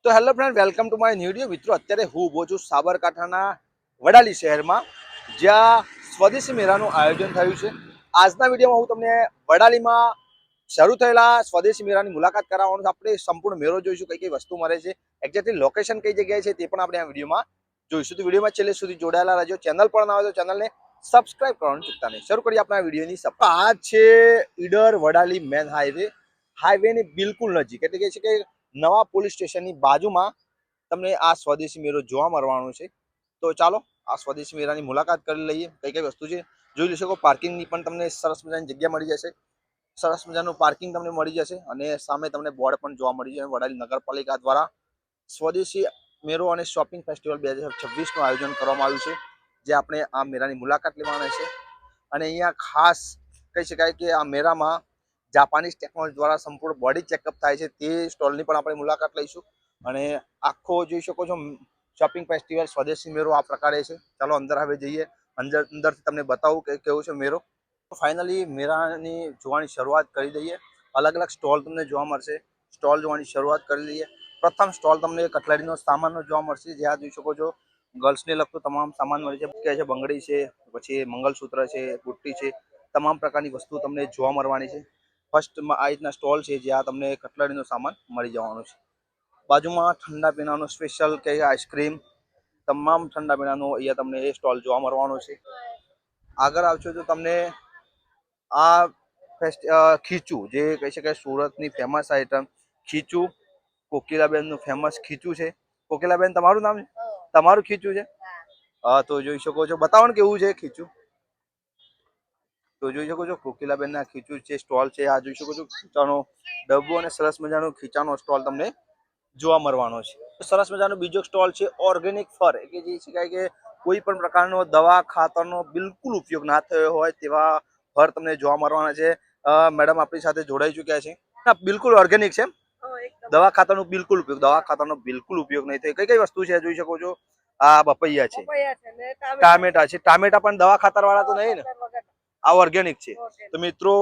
તો hello friend, welcome to my new video. મિત્રો, અત્યારે હું ઊભો છું સાબરકાંઠાના વડાલી શહેરમાં, જ્યાં સ્વદેશી મેળાનું આયોજન થયું છે. આજના વિડીયોમાં હું તમને વડાલીમાં શરૂ થયેલા સ્વદેશી મેળાની મુલાકાત કરાવવાનું છે. આપણે સંપૂર્ણ મેળો જોઈશું, કઈ કઈ વસ્તુ મળે છે, એક્ઝેક્ટલી લોકેશન કઈ જગ્યાએ છે તે પણ આપણે આ વિડીયોમાં જોઈશું. તો વિડીયોમાં છેલ્લે સુધી જોડાયેલા રહેજો. ચેનલ પર ના હોય તો ચેનલને સબસ્ક્રાઇબ કરવાનું ચૂકતા નહીં. શરૂ કરીએ આપણા વિડીયોની. આ છે ઈડર વડાલી મેન હાઈવેની બિલકુલ નજીક, એટલે કે છે કે નવા પોલીસ સ્ટેશનની બાજુમાં તમને આ સ્વદેશી મેળો જોવા મળવાનો છે. તો ચાલો આ સ્વદેશી મેળાની મુલાકાત કરી લઈએ. કઈ કઈ વસ્તુ છે જોઈ લઈ શકો. પાર્કિંગની પણ તમને સરસ મજાની જગ્યા મળી જશે. સરસ મજાનું પાર્કિંગ તમને મળી જશે અને સામે તમને બોર્ડ પણ જોવા મળી જશે. વડાલી નગરપાલિકા દ્વારા સ્વદેશી મેળો અને શોપિંગ ફેસ્ટિવલ 2026નું આયોજન કરવામાં આવ્યું છે, જે આપણે આ મેળાની મુલાકાત લેવાના છે. અને અહીંયા ખાસ કહી શકાય કે આ મેળામાં જાપાનીઝ ટેકનોલોજી દ્વારા સંપૂર્ણ બોડી ચેકઅપ થાય છે. તે સ્ટોલની પણ આપણે મુલાકાત લઈશું. અને આખો જોઈ શકો છો શોપિંગ ફેસ્ટિવલ સ્વદેશી મેળો આ પ્રકારે છે. ચાલો અંદર હવે જઈએ, અંદરથી તમને બતાવું કે કેવો છે મેળો. ફાઇનલી મેળાની જોવાની શરૂઆત કરી દઈએ. અલગ અલગ સ્ટોલ તમને જોવા મળશે. સ્ટોલ જોવાની શરૂઆત કરી દઈએ. પ્રથમ સ્ટોલ તમને કટલેરીનો સામાનનો જોવા મળશે. જ્યાં જોઈ શકો છો ગર્લ્સને લગતો તમામ સામાન મળે છે. કે છે બંગડી છે, પછી મંગલસૂત્ર છે, બુટ્ટી છે, તમામ પ્રકારની વસ્તુ તમને જોવા મળવાની છે. ફર્સ્ટમાં આ રીતના સ્ટોલ છે જ્યાં તમને કટલરીનો સામાન મળી જવાનો છે. બાજુમાં ઠંડા પીણાનો સ્પેશિયલ કે આઈસ્ક્રીમ, તમામ ઠંડા પીણાનો અહીંયા તમને એ સ્ટોલ જોવા મળવાનો છે. આગળ આવશો તો તમને આ ખીચું, જે કહી શકાય સુરતની ફેમસ આઈટમ ખીચું, કોકિલાબેનનું ફેમસ ખીચું છે. કોકિલાબેન, તમારું નામ છે? તમારું ખીચું છે? હા, તો જોઈ શકો છો. બતાવો ને કેવું છે ખીચું. તો જોઈ શકો છો કોકિલાબેનના ખીચું છે સ્ટોલ છે. આ જોઈ શકો છો ખીચાનો ડબ્બો અને સરસ મજાનો ખીચાનો સ્ટોલ તમને જોવા મળવાનો છે. સરસ મજાનો બીજો સ્ટોલ છે ઓર્ગેનિક ફર, કે જે શકાય કે કોઈ પણ પ્રકારનો દવા ખાતરનો બિલકુલ ઉપયોગ ના થયો હોય તેવા ફર તમને જોવા મળવાના છે. મેડમ આપણી સાથે જોડાઈ ચૂક્યા છે. બિલકુલ ઓર્ગેનિક છે. દવા ખાતરનો બિલકુલ ઉપયોગ નહીં થાય. કઈ કઈ વસ્તુ છે જોઈ શકો છો. આ પપૈયા છે, ટામેટા છે. ટામેટા પણ દવા ખાતર વાળા તો નહીં ને? આ ઓર્ગેનિક છે. તો મિત્રો,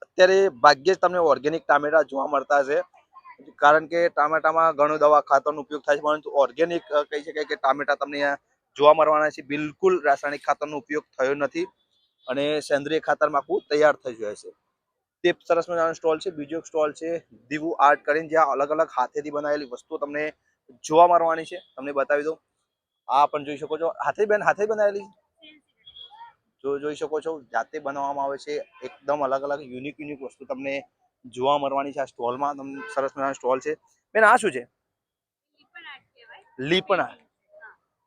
અત્યારે ભાગ્યે જ તમને ઓર્ગેનિક ટામેટા જોવા મળતા હશે, કારણ કે ટામેટામાં ઘણો દવા ખાતરનો ઉપયોગ થાય છે. પરંતુ ઓર્ગેનિક કહી શકાય કે ટામેટા તમને જોવા મળવાના છે. બિલકુલ રાસાયણિક ખાતરનો ઉપયોગ થયો નથી અને સેન્દ્રિય ખાતરમાં આખું તૈયાર થઈ જાય છે. તે સરસ મજાનો સ્ટોલ છે. બીજો સ્ટોલ છે દીવુ આર્ટ કરીને, જ્યાં અલગ અલગ હાથેથી બનાવેલી વસ્તુઓ તમને જોવા મળવાની છે. તમને બતાવી દઉં. આ પણ જોઈ શકો છો. હાથે બનાવેલી જોઈ શકો છો. જાતે બનાવવામાં આવે છે. એકદમ અલગ અલગ યુનિક વસ્તુ તમને જોવા મળવાની છે આ સ્ટોલમાં. તમને સરસ મજાનો સ્ટોલ છે. બેન, આ શું છે? લીપણ આર્ટ.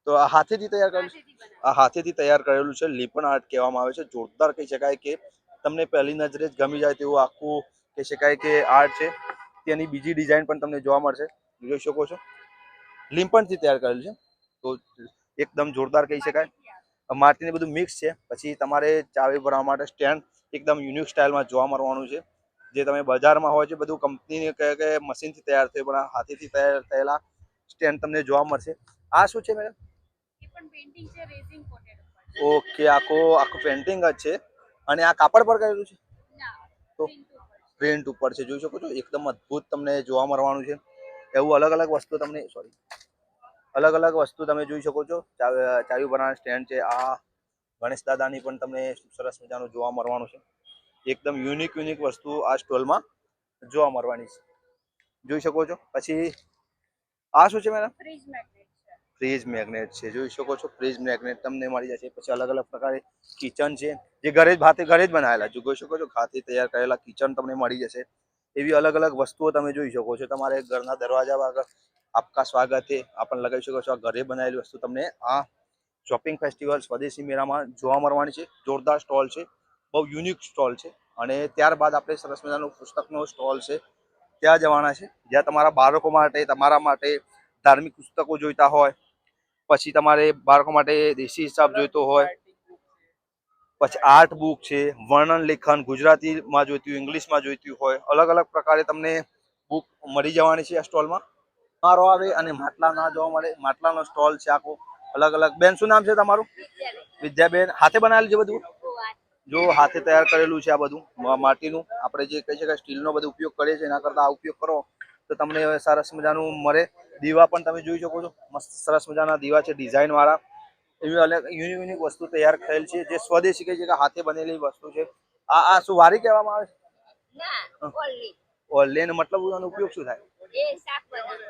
તો આ હાથેથી તૈયાર કરેલું છે. આ હાથેથી તૈયાર કરેલું છે. લીપણ આર્ટ કહેવામાં આવે છે. જોરદાર કહી શકાય કે તમને પહેલી નજરે જ ગમી જાય તેવું આખું કહી શકાય કે આર્ટ છે. તેની બીજી ડિઝાઇન પણ તમને જોવા મળશે. જોઈ શકો છો લીપણથી તૈયાર કરેલું છે. તો એકદમ જોરદાર કહી શકાય. માટીને બધું મિક્સ છે. પછી તમારે ચાવી ભરવા માટે સ્ટેન્ડ એકદમ યુનિક સ્ટાઇલમાં જોવા મળવાનું છે. જે તમે બજારમાં હોય છે બધું કંપની કે મશીનથી તૈયાર થયું, પણ હાથેથી તૈયાર થયેલા સ્ટેન્ડ તમને જોવા મળશે. આ શું છે મેડમ? ઓકે, આખું પેન્ટિંગ જ છે. અને આ કાપડ પર કરેલું છે? તો પ્રિન્ટ ઉપર છે. જોઈ શકો છો એકદમ અદ્ભુત તમને જોવા મળવાનું છે. એવું અલગ અલગ વસ્તુ તમે જોઈ શકો છો. ચાવી બનાવવાના સ્ટેન્ડ છે. આ ગણેશ દાદાની પણ તમને સરસ મજાનું જોવા મળવાનું છે. એકદમ યુનિક વસ્તુ આ સ્ટોલમાં જોવા મળવાની છે. જોઈ શકો છો. પછી આ શું છે મેડમ? ફ્રીજ મેગ્નેટ છે. જોઈ શકો છો ફ્રીજ મેગ્નેટ તમને મળી જશે. પછી અલગ અલગ પ્રકારે કિચન છે, જે ઘરે જ બનાવેલા. જોઈ શકો છો હાથે તૈયાર કરેલા કિચન તમને મળી જશે. એવી અલગ અલગ વસ્તુઓ તમે જોઈ શકો છો. તમારે ઘરના દરવાજા આગળ આપકા સ્વાગત છે આ પણ લગાવી શકો છો. આ ઘરે બનાવેલી વસ્તુ તમને આ શોપિંગ ફેસ્ટિવલ સ્વદેશી મેળામાં જોવા મળવાની છે. જોરદાર સ્ટોલ છે, બહુ યુનિક સ્ટોલ છે. અને ત્યારબાદ આપણે સરસ મજાનો પુસ્તકનો સ્ટોલ છે, ત્યાં જવાના છે. જ્યાં તમારા બાળકો માટે, તમારા માટે ધાર્મિક પુસ્તકો જોઈતા હોય, પછી તમારે બાળકો માટે દેશી હિસાબ જોઈતો હોય, પછી આર્ટ બુક છે, વર્ણન લેખન ગુજરાતીમાં જોઈતું હોય, ઇંગ્લિશમાં જોઈતું હોય, અલગ અલગ પ્રકારે તમને બુક મળી જવાની છે આ સ્ટોલમાં. મારો આવે અને માટલા ના જોવા મળે. માટલાનો સ્ટોલ છે આખો અલગ અલગ. બેન, શું નામ છે તમારું? વિદ્યાબેન. હાથે બનાવેલું છે બધું? જો હાથે તૈયાર કરેલું છે આ બધું માટીનું. આપણે જે કહી શકાય સ્ટીલનો બધો ઉપયોગ કરીએ છીએ, એના કરતા આ ઉપયોગ કરો તો તમને સરસ મજાનું મળે. દીવા પણ તમે જોઈ શકો છો, મસ્ત સરસ મજાના દીવા છે ડિઝાઇન વાળા. એવી અલગ યુનિક વસ્તુ તૈયાર થયેલ છે જે સ્વદેશી કહે છે કે હાથે બનેલી વસ્તુ છે. આ શું વારી કહેવામાં આવે છે? ઓલે મતલબ એનો ઉપયોગ શું થાય?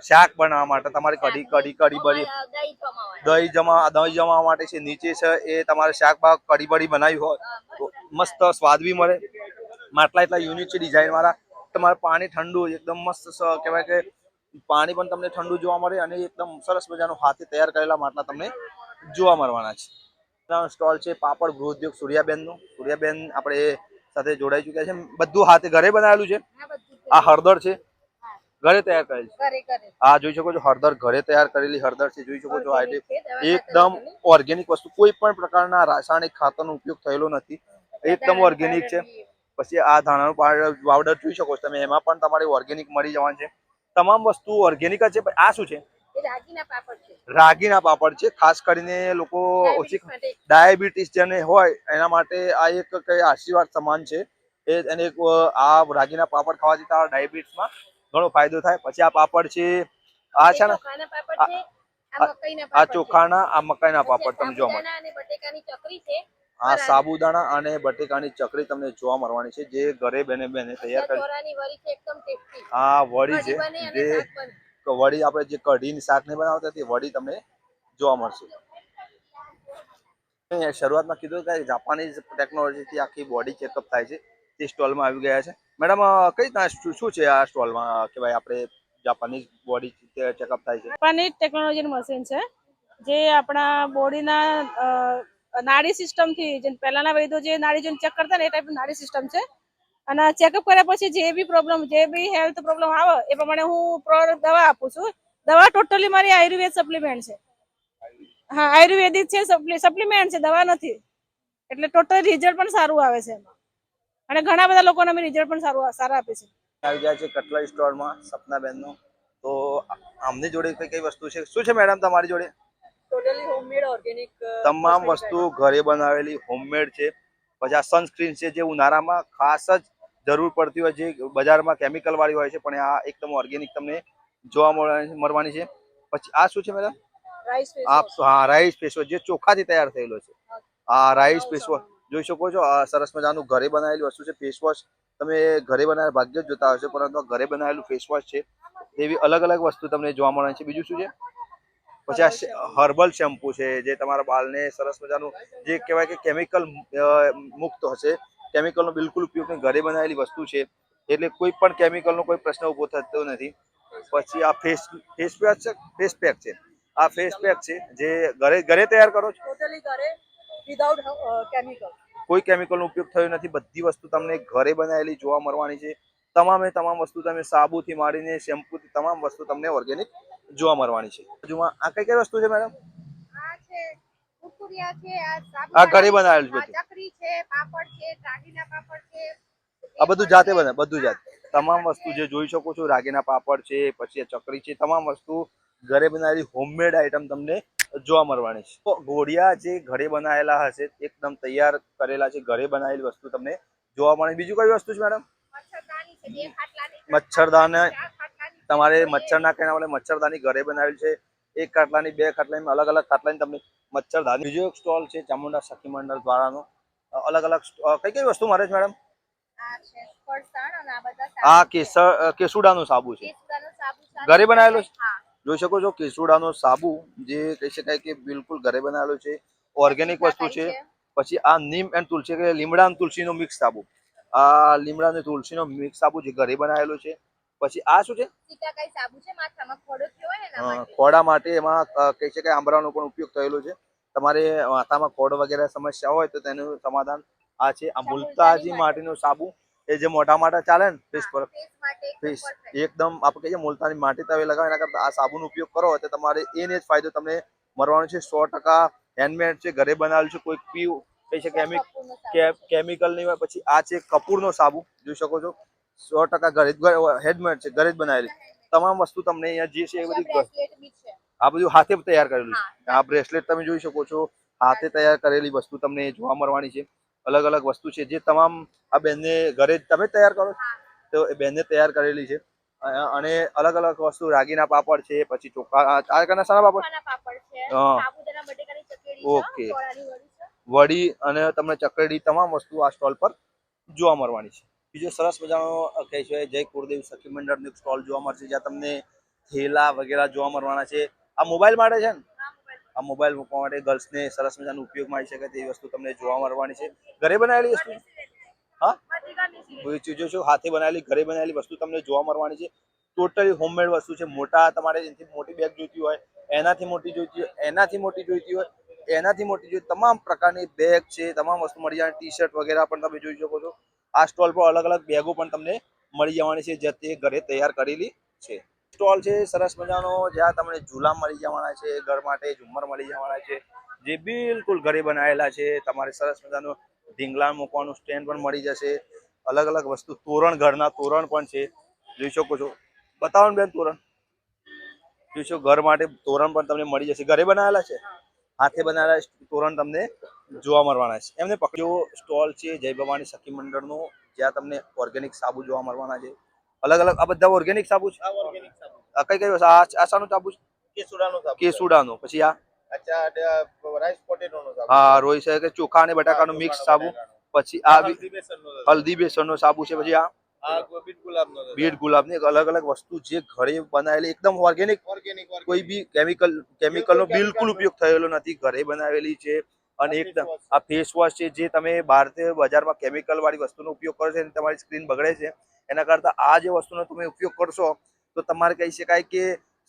શાક બનાવવા માટે. તમારી કઢી બળી દહીં જમવા માટે છે. નીચે છે એ તમારે શાક કઢી બળી બનાવી હોય તો મસ્ત સ્વાદ બી મળે. માટલા એટલા યુનિક છે ડિઝાઇન વાળા. તમારે પાણી ઠંડુ એકદમ મસ્ત કહેવાય કે પાણી પણ તમને ઠંડુ જોવા મળે અને એકદમ સરસ મજાનું હાથે તૈયાર કરેલા માટલા તમને જોવા મળવાના છે. સ્ટોલ છે પાપડ ગૃહ ઉદ્યોગ સૂર્યાબેન નો. સૂર્યાબેન આપણે સાથે જોડાઈ ચુક્યા છે. બધું હાથે ઘરે બનાવેલું છે. આ હળદર છે, ઘરે તૈયાર કરેલ છે. આ જોઈ શકો છો હળદર ઘરે તૈયાર કરેલી હળદર છે. જોઈ શકો છો આ એકદમ ઓર્ગેનિક વસ્તુ, કોઈ પણ પ્રકારના રાસાયણિક ખાતરનો ઉપયોગ થયેલો નથી. એકદમ ઓર્ગેનિક છે. પછી આ ધાણાનો પાવડર જોઈ શકો છો તમે, એમાં પણ તમારે ઓર્ગેનિક મળી જવાનું છે. તમામ વસ્તુ ઓર્ગેનિક જ છે. આ શું છે? રાગીના પાપડ છે. ખાસ કરીને લોકો ઓછી ડાયાબિટીસ જેને હોય એના માટે આ એક કઈ આશીર્વાદ સમાન છે. એને આ રાગીના પાપડ ખાવાથી તમારા ડાયાબિટીસમાં ઘણો ફાયદો થાય. પછી આ પાપડ છે, આ છે ને આ ચોખાના, આ મકાઈના પાપડ તમે જોવા મળે. આ સાબુદાણા અને બટેકાની ચકરી તમને જોવા મળવાની છે જે ઘરે બને તૈયાર કરી. આ વડી છે જે વડી આપણે જે કઢીની શાક ને બનાવતા તે વડી તમને જોવા મળશે. શરૂઆતમાં કીધું કે જાપાનીઝ ટેકનોલોજીથી આખી બોડી ચેકઅપ થાય છે તે સ્ટોલમાં આવી ગયા છે. મેડમ કઈ રીતના શું છે આ સ્ટોલમાં કે ભાઈ આપણે જાપાનીઝ બોડી ચેકઅપ થાય છે? જાપાનીઝ ટેકનોલોજીની મશીન છે જે આપણા બોડીના નાડી સિસ્ટમથી, જે પહેલાના વૈદ્યો જે નાડી જોઈને ચેક કરતા ને એ ટાઈપની નાડી સિસ્ટમ છે. અને ચેકઅપ કર્યા પછી જે બી પ્રોબ્લેમ, જે બી હેલ્થ પ્રોબ્લેમ આવે એ પ્રમાણે હું દવા આપું છું. દવા ટોટલી મારી આયુર્વેદ સપ્લિમેન્ટ છે. હા, આયુર્વેદિક છે, સપ્લિમેન્ટ છે, દવા નથી. એટલે ટોટલ રિઝલ્ટ પણ સારું આવે છે અને ઘણા બધા લોકોને અમે રિઝલ્ટ પણ સારા આપે છે. આવી ગયા છે કટલરી સ્ટોરમાં સપનાબેનનો. તો આમની જોડે કઈ વસ્તુ છે? શું છે મેડમ તમારી જોડે? ટોટલી હોમમેડ ઓર્ગેનિક તમામ વસ્તુ ઘરે બનાવેલી હોમમેડ છે. પછી આ સનસ્ક્રીન છે જે ઉનાળામાં ખાસ જ જરૂર પડતી હોય, જે બજારમાં કેમિકલ વાળી હોય છે, પણ આ એકદમ ઓર્ગેનિક તમને જોવા મળવાની છે. પછી આ શું છે મેડમ? હા, રાઈસ ફેસ વોશ જે ચોખાથી તૈયાર થયેલો છે. આ રાઈસ ફેસ વોશ જોઈ શકો છો. સરસ મજાનું ઘરે બનાવેલી વસ્તુ છે. ફેસ વોશ તમે ઘરે બનાવેલા ભાગ્ય જ જોતા હશો, પરંતુ ઘરે બનાવેલું ફેસ વોશ છે. એવી અલગ અલગ વસ્તુ તમને જોવા મળવાની છે. બીજું શું છે? પછી આ હર્બલ શેમ્પુ છે જે તમારા બાલને સરસ મજાનું, જે કહેવાય કે કેમિકલ મુક્ત હશે. કેમિકલનો બિલકુલ ઉપયોગ નહીં, ઘરે બનાવેલી વસ્તુ છે એટલે કોઈ પણ કેમિકલનો કોઈ પ્રશ્ન ઉભો થતો નથી. પછી આ ફેસ પેક છે. આ ફેસ પેક છે જે ઘરે તૈયાર કરો છો? ટોટલી ઘરે, વિધાઉટ કેમિકલ. કોઈ કેમિકલનો ઉપયોગ થયો નથી. બધી વસ્તુ તમને ઘરે બનાવેલી જોવા મળવાની છે. તમામે તમામ વસ્તુ તમે સાબુથી માંડીને શેમ્પુથી તમામ વસ્તુ તમને ઓર્ગેનિક જોવા મળવાની છે. બાજુમાં આ કઈ વસ્તુ છે મેડમ? આ છે કુરકુરિયા છે, આ ઘરે બનાવેલું છે બધું. ચકરી છે, પાપડ છે, રાગીના પાપડ છે. આ બધું જાતે બને, બધું જાતે. તમામ વસ્તુ જે જોઈ શકો છો, રાગીના પાપડ છે, પછી ચકરી છે, તમામ વસ્તુ ઘરે બનાવેલી હોમમેડ આઈટમ તમને જોવા મળવાની છે. તો ઘોડિયા જે ઘરે બનાવેલા હશે એકદમ તૈયાર કરેલા છે, ઘરે બનાવેલી વસ્તુ તમને જોવા મળે. બીજું કઈ વસ્તુ છે મેડમ? મચ્છરદાની. તમારે મચ્છર ના કહેવા માટે મચ્છરદાની ઘરે બનાવેલી છે. એક ખાટલાની, બે ખાટલાની, અલગ અલગ ખાટલાની તમને મચ્છરદાની. બીજો એક સ્ટોલ છે ચામુંડા સખી મંડળ દ્વારાનો. અલગ અલગ કઈ વસ્તુ મળે છે મેડમ? આ કેસુડાનો સાબુ છે, ઘરે બનાવેલો છે. જોઈ શકો છો કેસુડાનો સાબુ, જે કહી શકાય કે બિલકુલ ઘરે બનાવેલો છે, ઓર્ગેનિક વસ્તુ છે. પછી આ નીમ એન્ડ તુલસી, કે લીમડા અને તુલસીનો મિક્સ સાબુ. આ લીમડા અને તુલસીનો મિક્સ સાબુ જે ઘરે બનાવેલો છે. પછી આ શું છે? ખોડા માટે. એમાં કહી શકાય આંબળાનો પણ ઉપયોગ થયેલો છે. તમારે માથામાં ખોડ વગેરે સમસ્યા હોય તો તેનું સમાધાન આ છે. આ મુલતાજી માટીનો સાબુ, એ જે મોટા મોટા ચાલે ને ફેસ પર, ફેસ એકદમ આપણે કહીએ મુલતાની માટી તમે લગાવો એના કરતા આ સાબુનો ઉપયોગ કરો તો તમારે એને જ ફાયદો તમને મળવાનો છે. 100% હેન્ડમેડ છે, ઘરે બનાવેલું છે. કોઈ પીવું કહી શકે કેમિકલ નહીં હોય. પછી આ છે કપૂરનો સાબુ, જોઈ શકો છો. 100% ઘરે હેન્ડમેડ છે, ઘરે જ બનાવેલી. તમામ વસ્તુ તમને અહીંયા જે છે એ બધી આ બધું હાથે તૈયાર કરેલું છે. આ બ્રેસલેટ તમે જોઈ શકો છો, હાથે તૈયાર કરેલી વસ્તુ તમને જોવા મળવાની છે. અલગ અલગ વસ્તુ છે જે તમામ આ બેનને ઘરે તમે તૈયાર કરો તો એ બેનને તૈયાર કરેલી છે. અને અલગ અલગ વસ્તુ રાગીના પાપડ છે, પછી ચોખા આ કના સારા પાપડ ચોખાના પાપડ છે, હા. સાબુદાણા બટેકાની ચકેડી છે, ઓકે. કોળાની વડી છે. વડી અને તમને ચકરડી તમામ વસ્તુ આ સ્ટોલ પર જોવા મળવાની છે. બીજો સરસ મજાનો કહે છે જય કુળદેવ સખી મંડળનો એક સ્ટોલ જોવા મળશે, જ્યાં તમને થેલા વગેરે જોવા મળવાના છે. આ મોબાઈલ માટે છે ને, આ મોબાઈલ મૂકવા માટે ગર્લ્સને સરસ મજાનો ઉપયોગમાં આવી શકે તેવી વસ્તુ તમને જોવા મળવાની છે. ઘરે બનાવેલી વસ્તુ, હા ચીજો શું હાથે બનાવેલી ઘરે બનાવેલી વસ્તુ તમને જોવા મળવાની છે. ટોટલી હોમમેડ વસ્તુ છે. મોટા તમારે જેથી મોટી બેગ જોઈતી હોય, એનાથી મોટી જોઈતી હોય, એનાથી મોટી જોઈતી હોય, એનાથી મોટી જોઈએ, તમામ પ્રકારની બેગ છે, તમામ વસ્તુ મળી જાય. ટી શર્ટ વગેરે પણ તમે જોઈ શકો છો. આ સ્ટોલ પર અલગ અલગ બેગો પણ તમને મળી જવાની છે, જે તે ઘરે તૈયાર કરેલી છે. સ્ટોલ છે સરસ મજાનો, જ્યાં તમને ઝૂલા મળી જવાના છે, ઘર માટે ઝુમ્મર મળી જવાના છે, જે બિલકુલ ઘરે બનાવેલા છે. તમારે સરસ મજાનું ઢીંગલા મૂકવાનું સ્ટેન્ડ પણ મળી જશે. અલગ અલગ વસ્તુ, તોરણ, ઘરના તોરણ પણ છે, જોઈ શકો છો. બતાવો ને બેન તોરણ, જોઈશો ઘર માટે તોરણ પણ તમને મળી જશે. ઘરે બનાવેલા છે, હાથે બનાવેલા તોરણ તમને જોવા મળવાના છે. એમને પકડ્યો સ્ટોલ છે જય ભવાની સખી મંડળનો, જ્યાં તમને ઓર્ગેનિક સાબુ જોવા મળવાના છે. અલગ અલગ આ બધા ઓર્ગેનિક સાબુ છે. કઈ કઈ વસ્તુ? આ શાનું સાબુ છે? કેસુડાનો. પછી આ હા રોઈ છે કે ચોખા અને બટાકાનું મિક્સ સાબુ. પછી આ હલ્દી બેસનનો સાબુ છે. પછી આ બીટ ગુલાબની અલગ અલગ વસ્તુ જે ઘરે બનાવેલી એકદમ ઓર્ગેનિક, કોઈ બી કેમિકલનો બિલકુલ ઉપયોગ થયેલો નથી, ઘરે બનાવેલી છે. અને એકદમ આ ફેસ વોશ છે, જે તમે ભારતીય બજારમાં કેમિકલ વાળી વસ્તુનો ઉપયોગ કરો છો અને તમારી સ્કિન બગડે છે, એના કરતા આ જે વસ્તુનો તમે ઉપયોગ કરશો તો તમારે કહી શકાય કે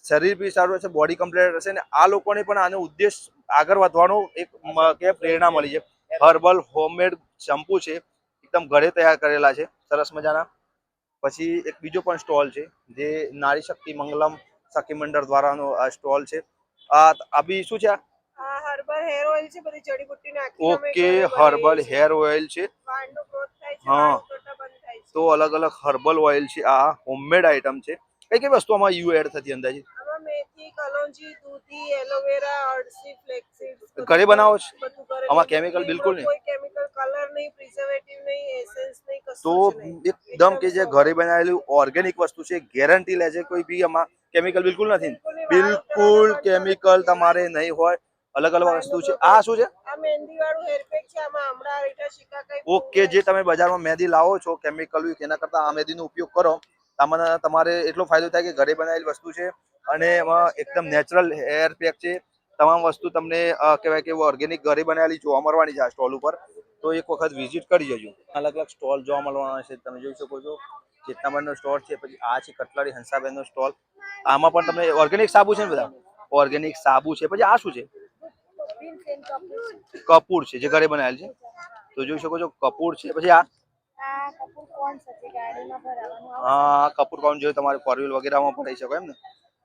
શરીર બી સારું રહેશે, બોડી કમ્પ્લીટ રહેશે. અને આ લોકોને પણ આનો ઉદ્દેશ આગળ વધવાનો એક કે પ્રેરણા મળી છે. હર્બલ હોમમેડ શેમ્પુ છે, એકદમ ઘરે તૈયાર કરેલા છે, સરસ મજાના. પછી એક બીજો પણ સ્ટોલ છે, જે નારી શક્તિ મંગલમ સખી મંડળ દ્વારાનો આ સ્ટોલ છે. આ બી શું છે? હર્બલ હેર ઓઇલ છે, બધી જડીબુટ્ટી નાખી. ઓકે, હર્બલ હેર ઓઇલ છે. વાળનો ગ્રોથ થાય છે, હા, વાળ ઉતરતા બંધ થાય છે. તો અલગ અલગ હર્બલ ઓઇલ છે. આ હોમમેડ આઈટમ છે. કઈ કઈ વસ્તુ આમાં યુ એડ થતી અંદાજે? આમાં મેથી, કલોંજી, દૂધી, એલોવેરા, અળસી, ફ્લેક્સીડ ઘરે બનાવો છો? બધું કરે. આમાં કેમિકલ બિલકુલ નહીં, કોઈ કેમિકલ, કલર નહીં, પ્રિઝર્વેટિવ નહીં, એસેન્સ નહીં, તો કશું જ નહીં. એકદમ કે જે ઘરે બનાવેલું ઓર્ગેનિક વસ્તુ છે, ગેરંટી લે છે. કોઈ બી આમાં કેમિકલ બિલકુલ નથી, બિલકુલ કેમિકલ તમારે નહીં હોય. અલગ અલગ વસ્તુ છે. આ શું છે? આ મહેંદી વાળું હેર પેક છે. આમાં આમળા, અરીઠા, શિકાકાઈ. ઓકે, જે તમે બજારમાં મહેંદી લાવો છો કેમિકલ એના કરતા આ મહેંદીનો ઉપયોગ કરો, તમારે એટલો ફાયદો થાય કે ઘરે બનાવેલી વસ્તુ છે. અને એમાં એકદમ નેચરલ હેર પેક છે. તમામ વસ્તુ તમને કહેવાય કે ઓર્ગેનિક ઘરે બનાવેલી જોવા મળવાની છે આ સ્ટોલ ઉપર. તો એક વખત વિઝિટ કરી જજો. અલગ અલગ સ્ટોલ જોવા મળવાના છે, તમે જોઈ શકો છો. ચેતનાબેનનો સ્ટોલ છે, પછી આ છે કટલારી હંસાબેનનો સ્ટોલ. આમાં પણ તમને ઓર્ગેનિક સાબુ છે ને, બધા ઓર્ગેનિક સાબુ છે. પછી આ શું છે? કપૂર છે, જે ઘરે બનાવેલ છે, તો જોઈ શકો છો કપૂર છે. પછી આ હા, કપૂર કોણ જોયું તમારે ફોર વ્હીલ વગેરેમાં ભરાઈ શકો એમ ને,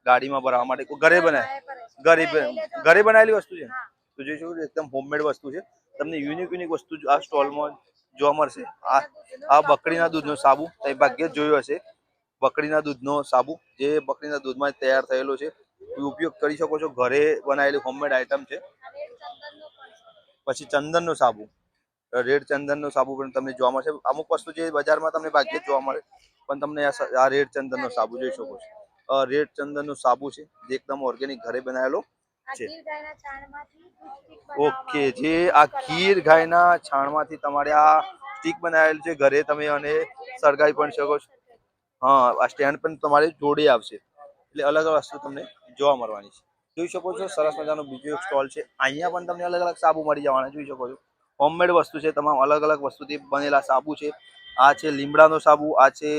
ગાડીમાં ભરાવા માટે. ઘરે ઘરે બનાવેલી વસ્તુ છે, તો જોઈ શકો છો એકદમ હોમમેડ વસ્તુ છે. તમને યુનિક વસ્તુ આ સ્ટોલમાં જોવા મળશે. આ બકરીના દૂધનો સાબુ તમે ભાગ્યે જ જોયો હશે. બકરીના દૂધનો સાબુ, જે બકરીના દૂધમાં તૈયાર થયેલો છે, ઉપયોગ કરી શકો છો. ઘરે બનાવેલી હોમમેડ આઈટમ છે. પછી ચંદનનો સાબુ, રેડ ચંદનનો સાબુ પણ તમને જોવા મળશે. અમુક વસ્તુ જે બજારમાં તમને ભાગ્યે જ જોવા મળે, પણ તમને આ રેડ ચંદનનો સાબુ જોઈ શકો છો. રેડ ચંદનનો સાબુ છે, જે એકદમ ઓર્ગેનિક ઘરે બનાવેલો છે. ઓકે, જે આ ગીર ગાયના છાણમાંથી તમારે આ સ્ટીક બનાવેલ છે, ઘરે તમે અને સળગાવી પણ શકો છો. હા, આ સ્ટેન્ડ પણ તમારે જોડે આવશે. એટલે અલગ અલગ વસ્તુ તમને જોવા મળવાની છે. જોઈ શકો છો સરસ મજાનો બીજો એક સ્ટોલ છે. અહીંયા પણ તમને અલગ અલગ સાબુ મળી જવાના જોઈ શકો છો. હોમમેડ વસ્તુ છે, તમામ અલગ અલગ વસ્તુથી બનેલા સાબુ છે. આ છે લીમડાનો સાબુ, આ છે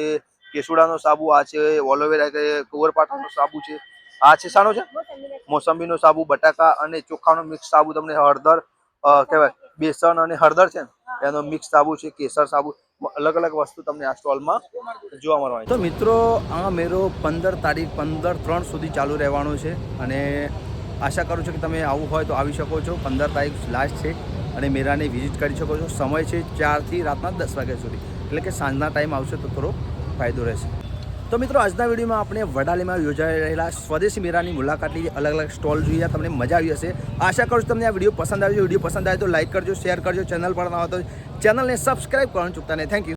કેસુડાનો સાબુ, આ છે ઓલોવેરા કે કુંવરપાઠાનો સાબુ છે. આ છે શાનો છે? મોસંબીનો સાબુ, બટાકા અને ચોખાનો મિક્સ સાબુ. તમને હળદર કહેવાય, બેસન અને હળદર છે ને, એનો મિક્સ સાબુ છે. કેસર સાબુ, અલગ અલગ વસ્તુ તમને આ સ્ટોલમાં જોવા મળવાની. તો મિત્રો, આ મેરો 15/3 સુધી ચાલુ રહેવાનો છે, અને આશા કરું છું કે તમે આવવું હોય તો આવી શકો છો. 15 તારીખ લાસ્ટ છે, અને મેરાને વિઝિટ કરી શકો છો. સમય છે 4 થી રાતના 10 વાગ્યા સુધી, એટલે કે સાંજના ટાઈમ આવશે તો થોડો ફાયદો રહેશે. તો મિત્રો, આજના વિડીયોમાં આપણે વડાલીમાં યોજાઈ રહેલા સ્વદેશી મેળાની મુલાકાત લીધી, અલગ અલગ સ્ટોલ જોઈએ, તમને મજા આવી હશે. આશા કરું છું તમને આ વિડીયો પસંદ આવ્યો. વિડીયો પસંદ આવે તો લાઈક કરજો, શેર કરજો. ચેનલ પર ના હોય તો ચેનલને સબસ્ક્રાઈબ કરવાનું ચૂકતા નહીં. Thank you.